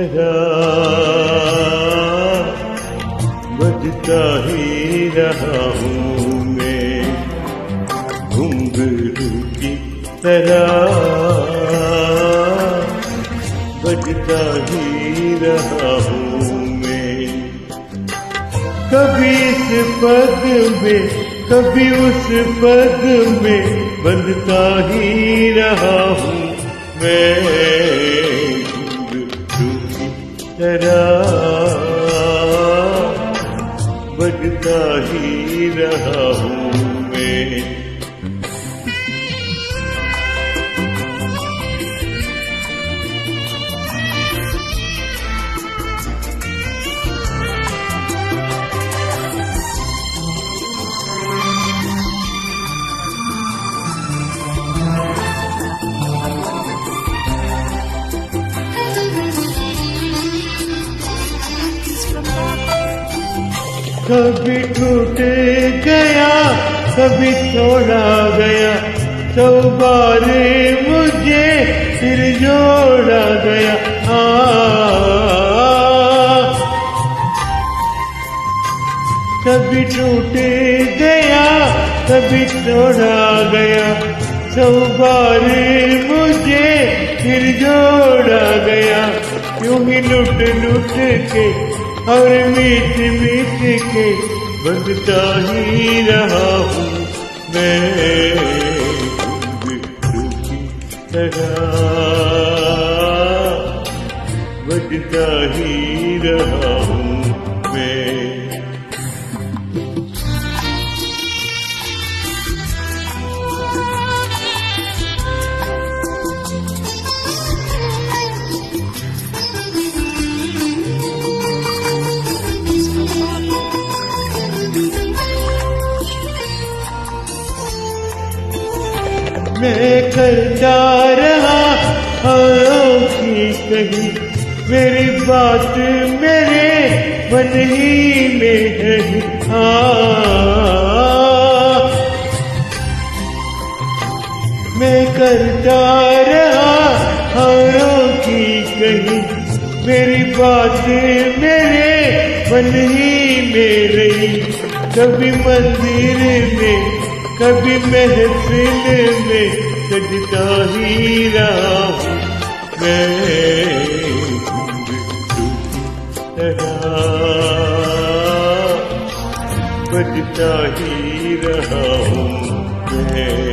तरह बजता ही रहा हूँ मैं, घुंघरू की तरह बजता ही रहा हूँ मैं। कभी इस पग में कभी उस पग में बंधता ही रहा हूँ मैं, घुंघरू की तरह बजता ही रहा हूँ मैं। कभी टूट गया कभी तोड़ा गया, 100 बार मुझे फिर जोड़ा गया। कभी टूट गया कभी तोड़ा गया, 100 बार मुझे फिर जोड़ा गया। यूं ही लुट लुट के और मीठ मीठ के बंधता ही रहा हूँ मैं, घुंघरू की तरह बजता ही रहा हूँ मैं। मैं करता रहा औरों की कही, मेरी बात मेरे मन ही में रही। मैं करता रहा औरों की कही, मेरी बात मेरे मन ही में रही। कभी मंदिर में कभी महफिल में सजता ही रहा हूँ मैं, घुंघरू की तरह बजता ही रहा हूँ मैं।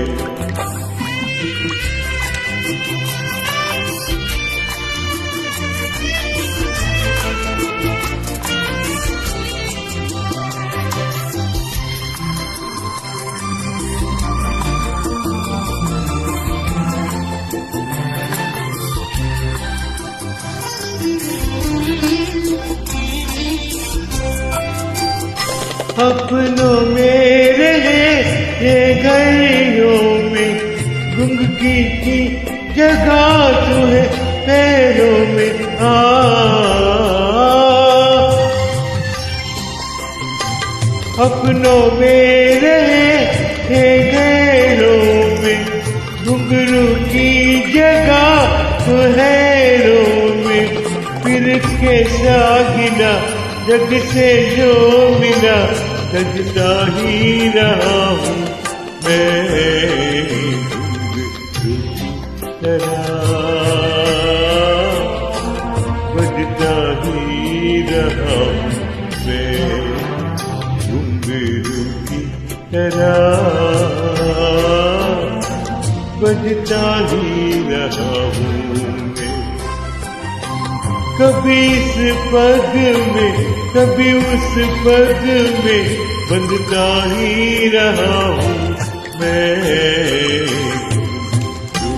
अपनों में रहे ये गलियों में, गुंगी की जगह तू है पैरों में। अपनों में रहे ये गलियों में, घुंघरू की जगह तू हैरों में। फिर कैसा गिला जग से जो मिला, सजता ही रहा हूँ मैं, घुंघरू की तरह बजता ही रहा हूँ मैं, घुंघरू की तरह बजता ही रहा हूँ मैं। कभी इस पग में कभी उस पग में बंधता ही रहा हूँ मैं, घुंघरू की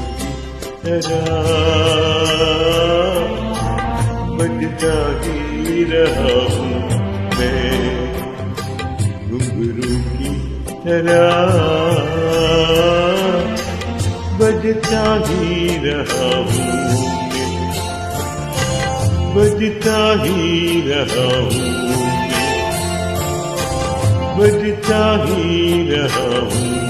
तरह बजता ही रहा हूँ मैं, घुंघरू की तरह बजता ही रहा हूँ, बजता ही रहा हूँ, बजता ही रहा हूँ।